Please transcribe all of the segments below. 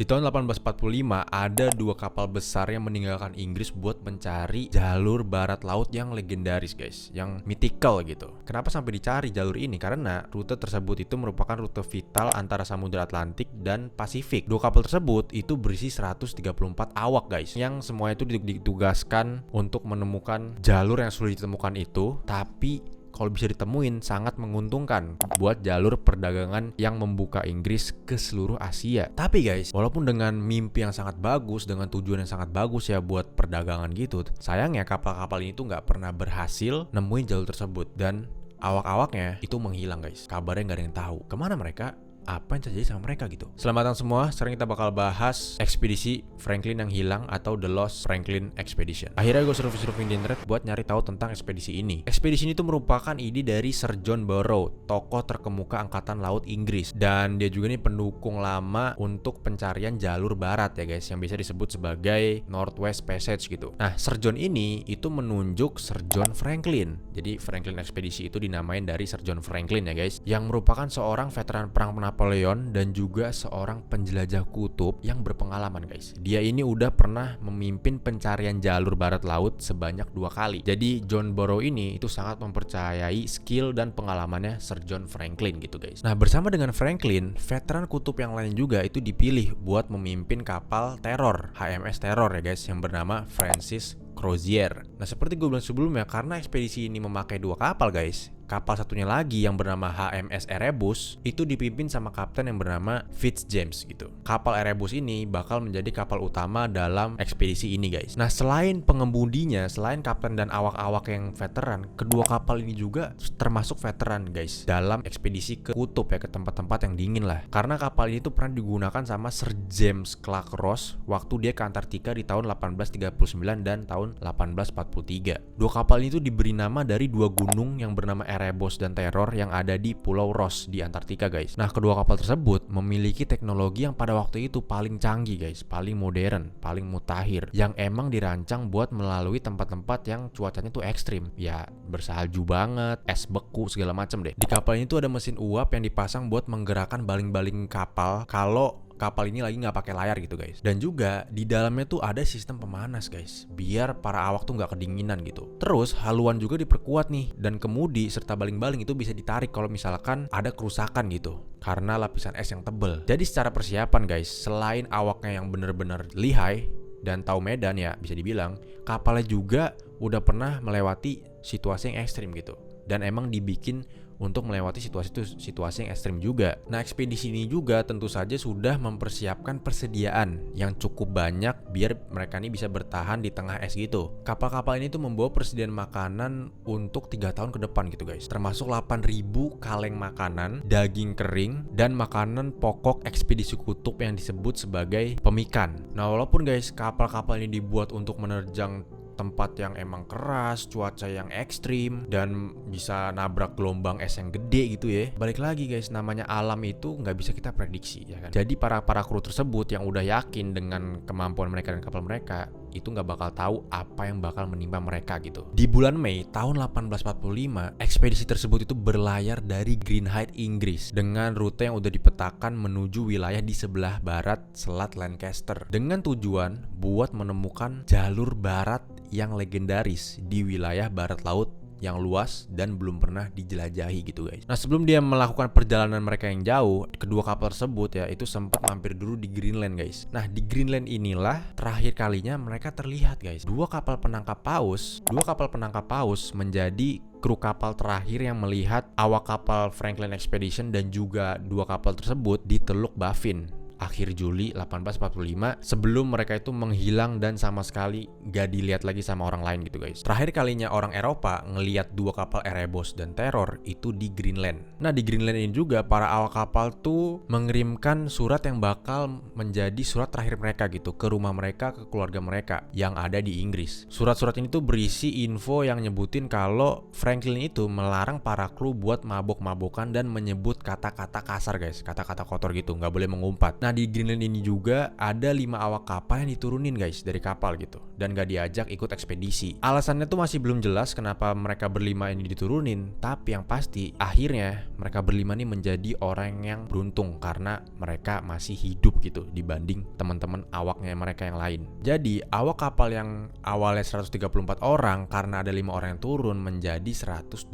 Di tahun 1845 ada dua kapal besar yang meninggalkan Inggris buat mencari jalur barat laut yang legendaris guys, yang mythical gitu. Kenapa sampai dicari jalur ini? Karena rute tersebut itu merupakan rute vital antara Samudra Atlantik dan Pasifik. Dua kapal tersebut itu berisi 134 awak guys, yang semua itu ditugaskan untuk menemukan jalur yang sulit ditemukan itu, tapi kalau bisa ditemuin sangat menguntungkan buat jalur perdagangan yang membuka Inggris ke seluruh Asia. Tapi guys, walaupun dengan mimpi yang sangat bagus, dengan tujuan yang sangat bagus ya buat perdagangan gitu, sayangnya kapal-kapal ini tuh nggak pernah berhasil nemuin jalur tersebut, dan awak-awaknya itu menghilang guys. Kabarnya nggak ada yang tahu kemana mereka, apa yang terjadi sama mereka gitu. Selamat datang semua, sekarang kita bakal bahas ekspedisi Franklin yang hilang atau The Lost Franklin Expedition. Akhirnya gue surfing di internet buat nyari tahu tentang ekspedisi ini. Ekspedisi ini tuh merupakan ide dari Sir John Burrow, tokoh terkemuka angkatan laut Inggris, dan dia juga nih pendukung lama untuk pencarian jalur barat ya guys, yang bisa disebut sebagai Northwest Passage gitu. Nah, Sir John ini itu menunjuk Sir John Franklin. Jadi Franklin Expedition itu dinamain dari Sir John Franklin ya guys, yang merupakan seorang veteran perang Napoleon dan juga seorang penjelajah kutub yang berpengalaman guys. Dia ini udah pernah memimpin pencarian jalur barat laut sebanyak 2 kali. Jadi John Burrow ini itu sangat mempercayai skill dan pengalamannya Sir John Franklin gitu guys. Nah, bersama dengan Franklin, veteran kutub yang lain juga itu dipilih buat memimpin kapal teror, HMS Terror ya guys, yang bernama Francis Crozier. Nah, seperti gue bilang sebelumnya, karena ekspedisi ini memakai 2 kapal guys, kapal satunya lagi yang bernama HMS Erebus itu dipimpin sama kapten yang bernama Fitzjames gitu. Kapal Erebus ini bakal menjadi kapal utama dalam ekspedisi ini guys. Nah, selain pengemudinya, selain kapten dan awak-awak yang veteran, kedua kapal ini juga termasuk veteran guys dalam ekspedisi ke kutub ya, ke tempat-tempat yang dingin lah. Karena kapal ini tuh pernah digunakan sama Sir James Clark Ross waktu dia ke Antartika di tahun 1839 dan tahun 1843. Dua kapal ini tuh diberi nama dari 2 gunung yang bernama Erebus dan Terror yang ada di Pulau Ross di Antartika guys. Nah, kedua kapal tersebut memiliki teknologi yang pada waktu itu paling canggih guys, paling modern, paling mutakhir, yang emang dirancang buat melalui tempat-tempat yang cuacanya tuh ekstrim. Ya, bersalju banget, es beku segala macem deh. Di kapal ini tuh ada mesin uap yang dipasang buat menggerakkan baling-baling kapal kalau kapal ini lagi nggak pakai layar gitu guys. Dan juga di dalamnya tuh ada sistem pemanas guys, biar para awak tuh nggak kedinginan gitu. Terus haluan juga diperkuat nih, dan kemudi serta baling-baling itu bisa ditarik kalau misalkan ada kerusakan gitu, karena lapisan es yang tebel. Jadi secara persiapan guys, selain awaknya yang bener-bener lihai dan tahu medan ya, bisa dibilang kapalnya juga udah pernah melewati situasi yang ekstrim gitu, dan emang dibikin untuk melewati situasi yang ekstrim juga. Nah, ekspedisi ini juga tentu saja sudah mempersiapkan persediaan yang cukup banyak biar mereka ini bisa bertahan di tengah es gitu. Kapal-kapal ini tuh membawa persediaan makanan untuk 3 tahun ke depan gitu guys, termasuk 8.000 kaleng makanan, daging kering, dan makanan pokok ekspedisi kutub yang disebut sebagai pemikan. Nah, walaupun guys kapal-kapal ini dibuat untuk menerjang tempat yang emang keras, cuaca yang ekstrim, dan bisa nabrak gelombang es yang gede gitu ya, balik lagi guys, namanya alam itu nggak bisa kita prediksi ya kan. Jadi para kru tersebut yang udah yakin dengan kemampuan mereka dan kapal mereka itu nggak bakal tahu apa yang bakal menimpa mereka gitu. Di bulan Mei tahun 1845, ekspedisi tersebut itu berlayar dari Greenhithe, Inggris, dengan rute yang udah dipetakan menuju wilayah di sebelah barat Selat Lancaster, dengan tujuan buat menemukan jalur barat yang legendaris di wilayah barat laut yang luas dan belum pernah dijelajahi gitu guys. Nah, sebelum dia melakukan perjalanan mereka yang jauh, kedua kapal tersebut ya itu sempat mampir dulu di Greenland guys. Nah, di Greenland inilah terakhir kalinya mereka terlihat guys. Dua kapal penangkap paus menjadi kru kapal terakhir yang melihat awak kapal Franklin Expedition dan juga 2 kapal tersebut di Teluk Baffin akhir Juli 1845, sebelum mereka itu menghilang dan sama sekali gak dilihat lagi sama orang lain gitu guys. Terakhir kalinya orang Eropa ngelihat 2 kapal Erebus dan Terror itu di Greenland. Nah, di Greenland ini juga para awak kapal tuh mengirimkan surat yang bakal menjadi surat terakhir mereka gitu ke rumah mereka, ke keluarga mereka yang ada di Inggris. Surat-surat ini tuh berisi info yang nyebutin kalau Franklin itu melarang para kru buat mabok-mabokan dan menyebut kata-kata kasar guys, kata-kata kotor gitu, nggak boleh mengumpat. Nah, di Greenland ini juga ada 5 awak kapal yang diturunin guys dari kapal gitu, dan gak diajak ikut ekspedisi. Alasannya tuh masih belum jelas kenapa mereka berlima ini diturunin, tapi yang pasti akhirnya mereka berlima ini menjadi orang yang beruntung karena mereka masih hidup gitu dibanding teman-teman awaknya mereka yang lain. Jadi awak kapal yang awalnya 134 orang karena ada 5 orang yang turun menjadi 129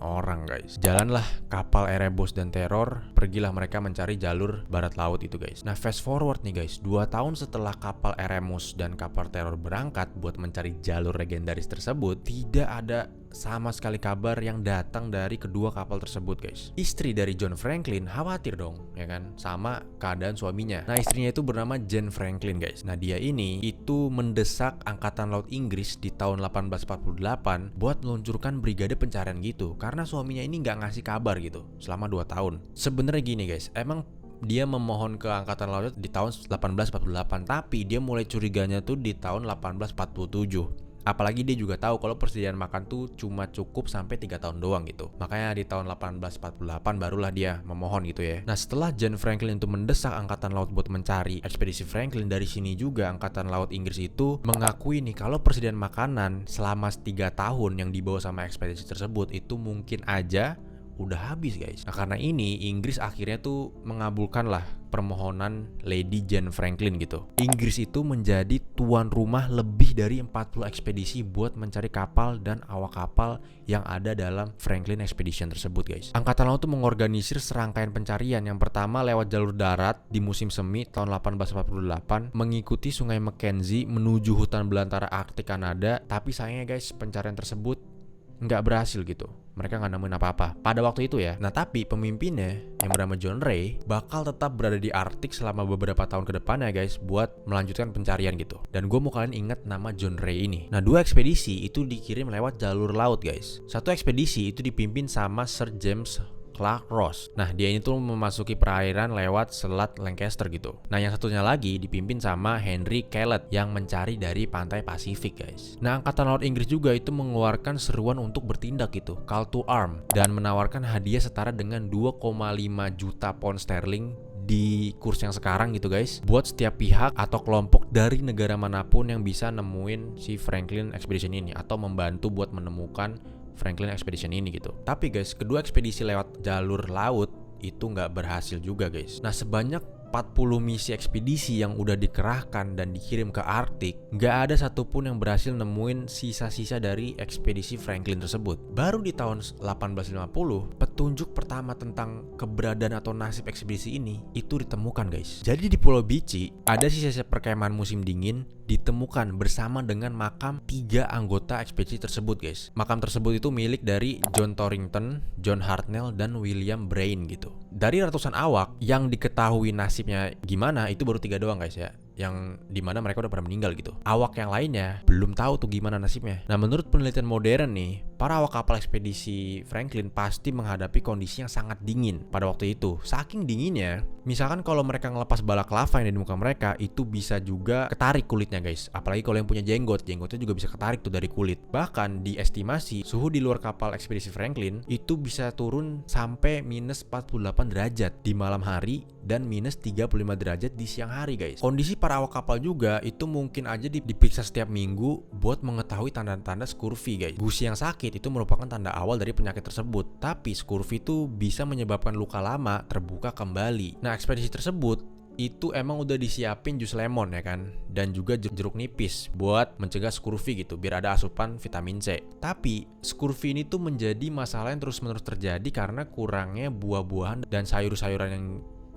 orang guys. Jalanlah kapal Erebos dan Terror, pergilah mereka mencari jalur barat laut itu guys. Nah fast forward nih guys, 2 tahun setelah kapal Eremos dan kapal Terror berangkat buat mencari jalur legendaris tersebut, tidak ada sama sekali kabar yang datang dari kedua kapal tersebut guys. Istri dari John Franklin khawatir dong ya kan sama keadaan suaminya. Nah istrinya itu bernama Jane Franklin guys. Nah dia ini itu mendesak angkatan laut Inggris di tahun 1848 buat meluncurkan brigade pencarian gitu karena suaminya ini nggak ngasih kabar gitu selama 2 tahun. Sebenarnya gini guys, emang dia memohon ke angkatan laut di tahun 1848, tapi dia mulai curiganya tuh di tahun 1847. Apalagi dia juga tahu kalau persediaan makan tuh cuma cukup sampai 3 tahun doang gitu. Makanya di tahun 1848 barulah dia memohon gitu ya. Nah setelah John Franklin itu mendesak angkatan laut buat mencari ekspedisi Franklin, dari sini juga angkatan laut Inggris itu mengakui nih kalau persediaan makanan selama 3 tahun yang dibawa sama ekspedisi tersebut itu mungkin aja udah habis guys. Nah karena ini Inggris akhirnya tuh mengabulkan lah permohonan Lady Jane Franklin gitu. Inggris itu menjadi tuan rumah lebih dari 40 ekspedisi buat mencari kapal dan awak kapal yang ada dalam Franklin Expedition tersebut guys. Angkatan laut tuh mengorganisir serangkaian pencarian. Yang pertama lewat jalur darat di musim semi tahun 1848 mengikuti sungai Mackenzie menuju hutan belantara Arktik Kanada. Tapi sayangnya guys pencarian tersebut nggak berhasil gitu. Mereka nggak nemuin apa-apa pada waktu itu ya. Nah tapi pemimpinnya yang bernama John Ray bakal tetap berada di Arktik selama beberapa tahun ke depannya guys buat melanjutkan pencarian gitu. Dan gue mau kalian ingat nama John Ray ini. Nah 2 ekspedisi itu dikirim lewat jalur laut guys. Satu ekspedisi itu dipimpin sama Sir James Clark Ross. Nah dia ini tuh memasuki perairan lewat Selat Lancaster gitu. Nah yang satunya lagi dipimpin sama Henry Kellett yang mencari dari pantai Pasifik guys. Nah angkatan laut Inggris juga itu mengeluarkan seruan untuk bertindak gitu, call to arm, dan menawarkan hadiah setara dengan 2,5 juta pound sterling di kurs yang sekarang gitu guys, buat setiap pihak atau kelompok dari negara manapun yang bisa nemuin si Franklin Expedition ini atau membantu buat menemukan Franklin Expedition ini gitu. Tapi guys, kedua ekspedisi lewat jalur laut itu nggak berhasil juga guys. Nah sebanyak 40 misi ekspedisi yang udah dikerahkan dan dikirim ke Arktik, nggak ada satupun yang berhasil nemuin sisa-sisa dari ekspedisi Franklin tersebut. Baru di tahun 1850, petunjuk pertama tentang keberadaan atau nasib ekspedisi ini itu ditemukan guys. Jadi di Pulau Beechey ada sisa-sisa perkemahan musim dingin ditemukan bersama dengan makam 3 anggota ekspedisi tersebut guys. Makam tersebut itu milik dari John Torrington, John Hartnell, dan William Brain gitu. Dari ratusan awak yang diketahui nasibnya gimana itu baru 3 doang guys ya, yang dimana mereka udah pernah meninggal gitu. Awak yang lainnya belum tahu tuh gimana nasibnya. Nah menurut penelitian modern nih, para awak kapal ekspedisi Franklin pasti menghadapi kondisi yang sangat dingin pada waktu itu. Saking dinginnya, misalkan kalau mereka ngelepas balaklava yang ada di muka mereka, itu bisa juga ketarik kulitnya guys. Apalagi kalau yang punya jenggotnya juga bisa ketarik tuh dari kulit. Bahkan diestimasi suhu di luar kapal ekspedisi Franklin itu bisa turun sampai minus 48 derajat di malam hari dan minus 35 derajat di siang hari guys. Kondisi para awak kapal juga itu mungkin aja diperiksa setiap minggu buat mengetahui tanda-tanda scurvy guys. Gusi yang sakit itu merupakan tanda awal dari penyakit tersebut. Tapi scurvy itu bisa menyebabkan luka lama terbuka kembali. Nah ekspedisi tersebut itu emang udah disiapin jus lemon ya kan, dan juga jeruk nipis buat mencegah scurvy gitu, biar ada asupan vitamin C. Tapi scurvy ini tuh menjadi masalah yang terus-menerus terjadi karena kurangnya buah-buahan dan sayur-sayuran yang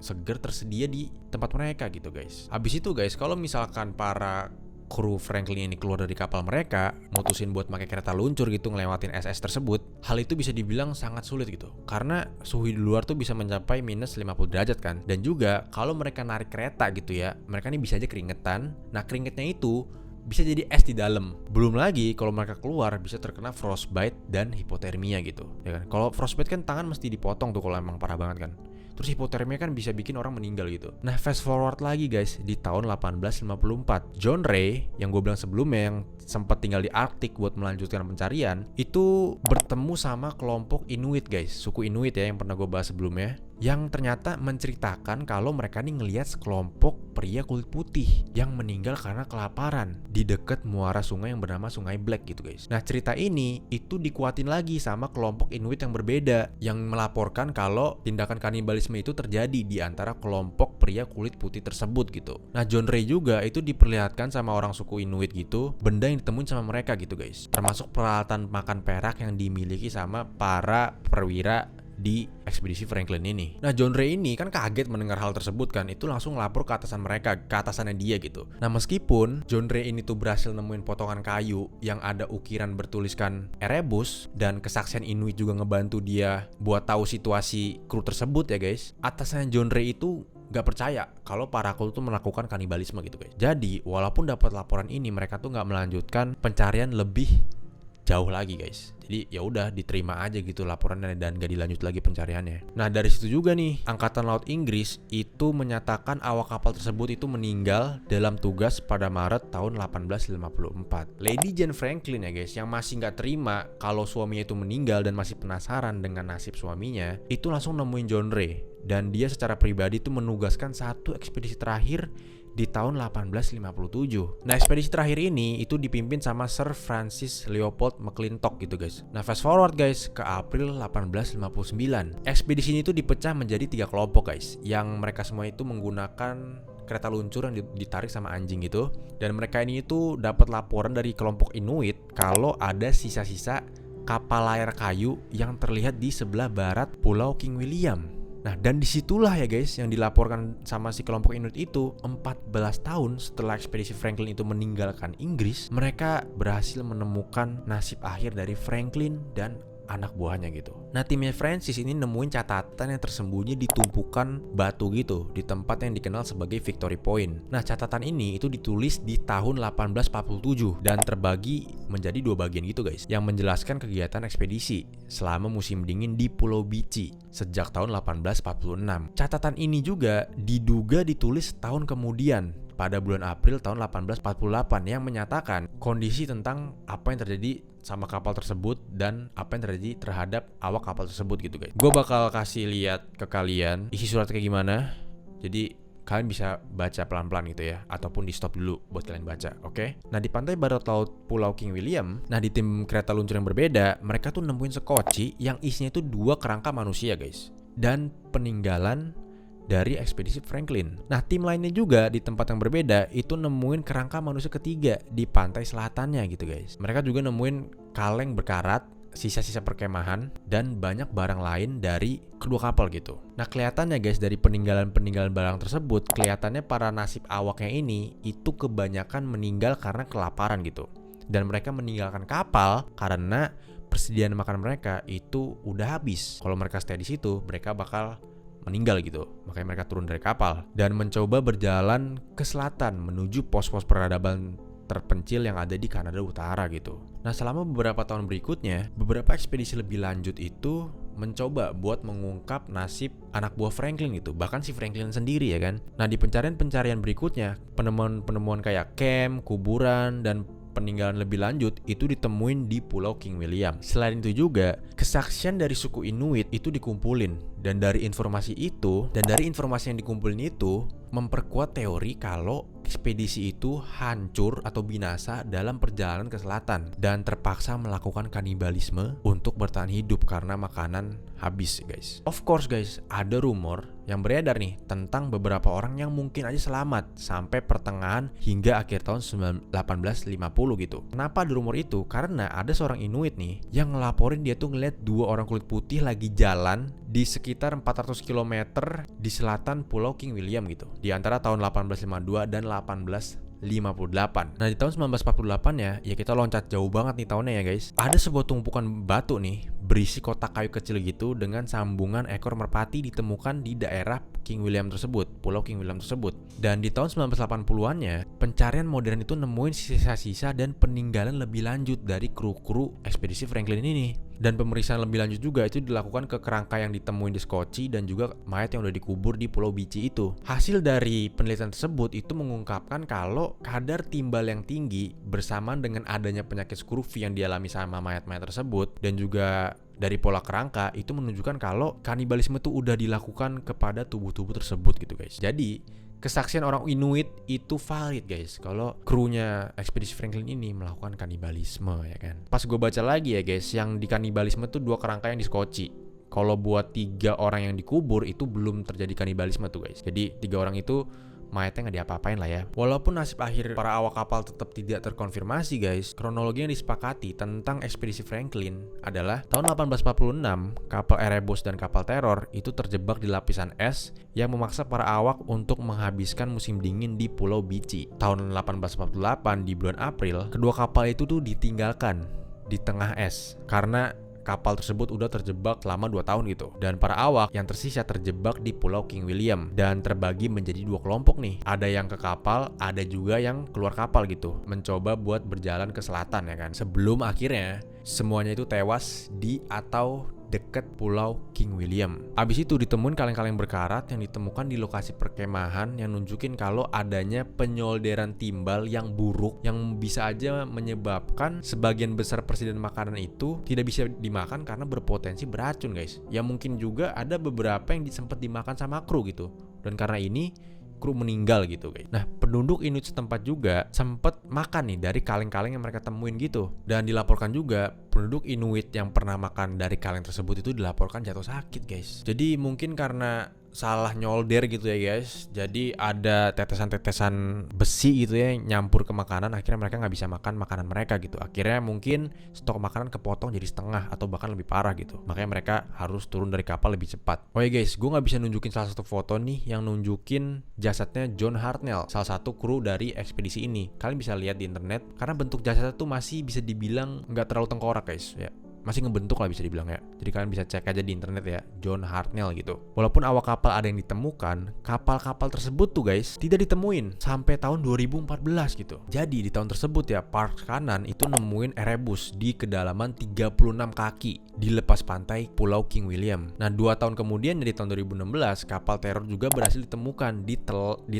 seger tersedia di tempat mereka gitu guys. Habis itu guys, kalau misalkan para kru Franklin ini keluar dari kapal mereka, mutusin buat pakai kereta luncur gitu ngelewatin SS tersebut, hal itu bisa dibilang sangat sulit gitu. Karena suhu di luar tuh bisa mencapai minus 50 derajat kan. Dan juga kalau mereka narik kereta gitu ya, mereka ini bisa aja keringetan. Nah keringetnya itu bisa jadi es di dalam. Belum lagi kalau mereka keluar bisa terkena frostbite dan hipotermia gitu. Ya kan? Kalau frostbite kan tangan mesti dipotong tuh kalau emang parah banget kan. Terus hipotermia kan bisa bikin orang meninggal gitu. Nah fast forward lagi guys, di tahun 1854 John Ray yang gue bilang sebelumnya yang sempat tinggal di Arktik buat melanjutkan pencarian, itu bertemu sama kelompok Inuit guys, suku Inuit ya yang pernah gue bahas sebelumnya, yang ternyata menceritakan kalau mereka nih ngelihat sekelompok pria kulit putih yang meninggal karena kelaparan di dekat muara sungai yang bernama Sungai Black gitu guys. Nah cerita ini itu dikuatin lagi sama kelompok Inuit yang berbeda yang melaporkan kalau tindakan kanibalisme itu terjadi di antara kelompok pria kulit putih tersebut gitu. Nah John Ray juga itu diperlihatkan sama orang suku Inuit gitu, benda yang ditemuin sama mereka gitu guys, termasuk peralatan makan perak yang dimiliki sama para perwira di ekspedisi Franklin ini. Nah John Ray ini kan kaget mendengar hal tersebut kan, itu langsung lapor ke atasan mereka, ke atasannya dia gitu. Nah meskipun John Ray ini tuh berhasil nemuin potongan kayu yang ada ukiran bertuliskan Erebus dan kesaksian Inuit juga ngebantu dia buat tahu situasi kru tersebut ya guys, atasannya John Ray itu gak percaya kalau para kru tuh melakukan kanibalisme gitu guys. Jadi walaupun dapat laporan ini, mereka tuh gak melanjutkan pencarian lebih jauh lagi guys. Jadi ya udah diterima aja gitu laporannya dan gak dilanjut lagi pencariannya. Nah dari situ juga nih Angkatan Laut Inggris itu menyatakan awak kapal tersebut itu meninggal dalam tugas pada Maret tahun 1854. Lady Jane Franklin ya guys, yang masih gak terima kalau suaminya itu meninggal dan masih penasaran dengan nasib suaminya, itu langsung nemuin John Ray. Dan dia secara pribadi itu menugaskan satu ekspedisi terakhir di tahun 1857. Nah ekspedisi terakhir ini itu dipimpin sama Sir Francis Leopold McClintock gitu guys. Nah fast forward guys ke April 1859. Ekspedisi ini itu dipecah menjadi 3 kelompok guys, yang mereka semua itu menggunakan kereta luncur yang ditarik sama anjing gitu. Dan mereka ini itu dapat laporan dari kelompok Inuit kalau ada sisa-sisa kapal layar kayu yang terlihat di sebelah barat Pulau King William. Nah dan disitulah ya guys yang dilaporkan sama si kelompok Inuit itu, 14 tahun setelah ekspedisi Franklin itu meninggalkan Inggris, mereka berhasil menemukan nasib akhir dari Franklin dan anak buahnya gitu. Nah timnya Francis ini nemuin catatan yang tersembunyi di tumpukan batu gitu di tempat yang dikenal sebagai Victory Point. Nah catatan ini itu ditulis di tahun 1847 dan terbagi menjadi 2 bagian gitu guys, yang menjelaskan kegiatan ekspedisi selama musim dingin di Pulau Beechey sejak tahun 1846. Catatan ini juga diduga ditulis tahun kemudian pada bulan April tahun 1848 yang menyatakan kondisi tentang apa yang terjadi sama kapal tersebut dan apa yang terjadi terhadap awak kapal tersebut gitu guys. Gue bakal kasih lihat ke kalian isi surat kayak gimana. Jadi kalian bisa baca pelan-pelan gitu ya, ataupun di stop dulu buat kalian baca, oke? Nah di pantai barat laut Pulau King William, nah di tim kereta luncur yang berbeda, mereka tuh nemuin sekoci yang isinya itu 2 kerangka manusia guys, dan peninggalan dari ekspedisi Franklin. Nah tim lainnya juga di tempat yang berbeda itu nemuin kerangka manusia ketiga di pantai selatannya gitu guys. Mereka juga nemuin kaleng berkarat, sisa-sisa perkemahan, dan banyak barang lain dari kedua kapal gitu. Nah kelihatannya guys dari peninggalan-peninggalan barang tersebut, kelihatannya para nasib awaknya ini itu kebanyakan meninggal karena kelaparan gitu. Dan mereka meninggalkan kapal karena persediaan makan mereka itu udah habis. Kalau mereka stay di situ, mereka bakal meninggal gitu. Makanya mereka turun dari kapal dan mencoba berjalan ke selatan menuju pos-pos peradaban terpencil yang ada di Kanada Utara gitu. Nah selama beberapa tahun berikutnya, beberapa ekspedisi lebih lanjut itu mencoba buat mengungkap nasib anak buah Franklin gitu, bahkan si Franklin sendiri ya kan. Nah di pencarian berikutnya, penemuan kayak camp, kuburan, dan peninggalan lebih lanjut itu ditemuin di Pulau King William. Selain itu juga, kesaksian dari suku Inuit itu dikumpulin, dan dari informasi yang dikumpulin itu memperkuat teori kalau ekspedisi itu hancur atau binasa dalam perjalanan ke selatan dan terpaksa melakukan kanibalisme untuk bertahan hidup karena makanan habis guys. Of course guys, ada rumor yang beredar nih tentang beberapa orang yang mungkin aja selamat sampai pertengahan hingga akhir tahun 1850 gitu. Kenapa ada rumor itu? Karena ada seorang Inuit nih yang ngelaporin dia tuh ngeliat 2 orang kulit putih lagi jalan di sekitar 400 km di selatan Pulau King William gitu, di antara tahun 1852 dan 1858. Nah di tahun 1948 ya kita loncat jauh banget nih tahunnya ya guys. Ada sebuah tumpukan batu nih berisi kotak kayu kecil gitu dengan sambungan ekor merpati ditemukan di daerah King William tersebut, Pulau King William tersebut. Dan di tahun 1980-annya, pencarian modern itu nemuin sisa-sisa dan peninggalan lebih lanjut dari kru-kru ekspedisi Franklin ini. Dan pemeriksaan lebih lanjut juga itu dilakukan ke kerangka yang ditemuin di Skocie dan juga mayat yang udah dikubur di Pulau Beechey itu. Hasil dari penelitian tersebut itu mengungkapkan kalau kadar timbal yang tinggi bersamaan dengan adanya penyakit scurvy yang dialami sama mayat-mayat tersebut dan juga dari pola kerangka itu menunjukkan kalau kanibalisme itu udah dilakukan kepada tubuh-tubuh tersebut gitu guys. Jadi kesaksian orang Inuit itu valid guys, kalau krunya ekspedisi Franklin ini melakukan kanibalisme ya kan. Pas gue baca lagi ya guys, yang di kanibalisme tuh 2 kerangka yang diskoci. Kalau buat 3 orang yang dikubur itu belum terjadi kanibalisme tuh guys. Jadi 3 orang itu mayatnya nggak diapa-apain lah ya. Walaupun nasib akhir para awak kapal tetap tidak terkonfirmasi guys, kronologi yang disepakati tentang ekspedisi Franklin adalah tahun 1846, kapal Erebus dan kapal Terror itu terjebak di lapisan es yang memaksa para awak untuk menghabiskan musim dingin di Pulau Beechey. Tahun 1848 di bulan April, kedua kapal itu tuh ditinggalkan di tengah es karena kapal tersebut udah terjebak selama 2 tahun gitu. Dan para awak yang tersisa terjebak di Pulau King William dan terbagi menjadi 2 kelompok nih. Ada yang ke kapal, ada juga yang keluar kapal gitu, mencoba buat berjalan ke selatan ya kan. Sebelum akhirnya semuanya itu tewas di atau dekat Pulau King William. Abis itu ditemuin kaleng-kaleng berkarat yang ditemukan di lokasi perkemahan yang nunjukin kalau adanya penyolderan timbal yang buruk yang bisa aja menyebabkan sebagian besar persediaan makanan itu tidak bisa dimakan karena berpotensi beracun guys. Ya mungkin juga ada beberapa yang sempat dimakan sama kru gitu. Dan karena ini kru meninggal gitu guys. Nah, penduduk Inuit setempat juga sempat makan nih dari kaleng-kaleng yang mereka temuin gitu. Dan dilaporkan juga penduduk Inuit yang pernah makan dari kaleng tersebut itu dilaporkan jatuh sakit guys. Jadi mungkin karena salah nyolder gitu ya guys, jadi ada tetesan-tetesan besi gitu ya nyampur ke makanan, akhirnya mereka nggak bisa makan makanan mereka gitu. Akhirnya mungkin stok makanan kepotong jadi setengah atau bahkan lebih parah gitu, makanya mereka harus turun dari kapal lebih cepat. Oh ya guys, gue nggak bisa nunjukin salah satu foto nih yang nunjukin jasadnya John Hartnell, salah satu kru dari ekspedisi ini. Kalian bisa lihat di internet karena bentuk jasadnya tuh masih bisa dibilang nggak terlalu tengkorak guys ya, masih ngebentuk lah bisa dibilang ya. Jadi kalian bisa cek aja di internet ya, John Hartnell gitu. Walaupun awak kapal ada yang ditemukan, kapal-kapal tersebut tuh guys tidak ditemuin sampai tahun 2014 gitu. Jadi di tahun tersebut ya, Parks Kanan itu nemuin Erebus di kedalaman 36 kaki di lepas pantai Pulau King William. Nah 2 tahun kemudian, dari tahun 2016, kapal Terror juga berhasil ditemukan di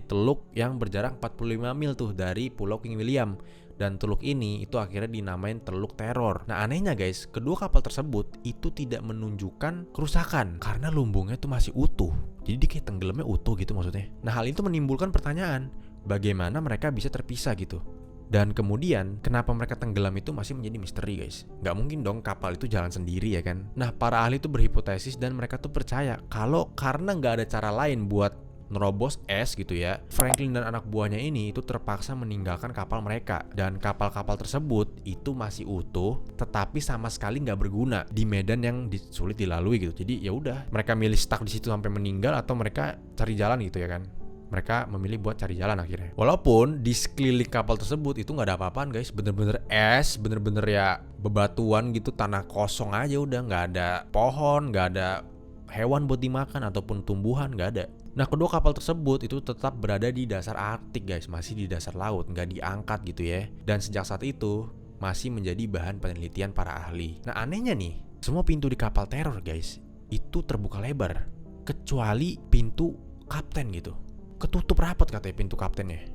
teluk yang berjarak 45 mil tuh dari Pulau King William. Dan teluk ini itu akhirnya dinamain Teluk Terror. Nah anehnya guys, kedua kapal tersebut itu tidak menunjukkan kerusakan karena lumbungnya itu masih utuh. Jadi dia kayak tenggelamnya utuh gitu maksudnya. Nah hal itu menimbulkan pertanyaan, bagaimana mereka bisa terpisah gitu. Dan kemudian kenapa mereka tenggelam itu masih menjadi misteri guys. Gak mungkin dong kapal itu jalan sendiri ya kan. Nah para ahli itu berhipotesis dan mereka tuh percaya kalau karena gak ada cara lain buat nerobos es gitu ya, Franklin dan anak buahnya ini itu terpaksa meninggalkan kapal mereka. Dan kapal-kapal tersebut itu masih utuh tetapi sama sekali nggak berguna di medan yang sulit dilalui gitu. Jadi ya udah, mereka milih stuck di situ sampai meninggal atau mereka cari jalan gitu ya kan. Mereka memilih buat cari jalan akhirnya. Walaupun di sekeliling kapal tersebut itu nggak ada apa-apaan guys, bener-bener es, bener-bener ya bebatuan gitu, tanah kosong aja udah, nggak ada pohon, nggak ada hewan buat dimakan ataupun tumbuhan, nggak ada. Nah kedua kapal tersebut itu tetap berada di dasar Arktik guys, masih di dasar laut, nggak diangkat gitu ya. Dan sejak saat itu masih menjadi bahan penelitian para ahli. Nah anehnya nih, semua pintu di kapal Terror guys itu terbuka lebar, kecuali pintu kapten gitu. Ketutup rapat katanya pintu kaptennya.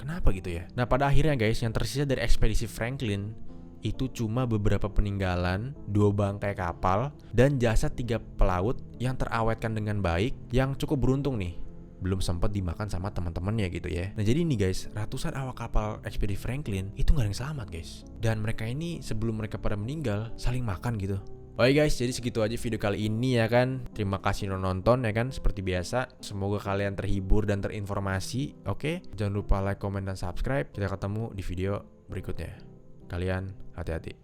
Kenapa gitu ya? Nah pada akhirnya guys, yang tersisa dari ekspedisi Franklin itu cuma beberapa peninggalan, 2 bangkai kapal, dan jasad 3 pelaut yang terawetkan dengan baik, yang cukup beruntung nih, belum sempat dimakan sama teman-temannya gitu ya. Nah jadi nih guys, ratusan awak kapal ekspedisi Franklin itu gak ada yang selamat guys. Dan mereka ini sebelum mereka pada meninggal saling makan gitu. Oke guys, jadi segitu aja video kali ini ya kan. Terima kasih udah nonton ya kan. Seperti biasa, semoga kalian terhibur dan terinformasi. Oke, jangan lupa like, comment, dan subscribe. Kita ketemu di video berikutnya. Kalian hati-hati.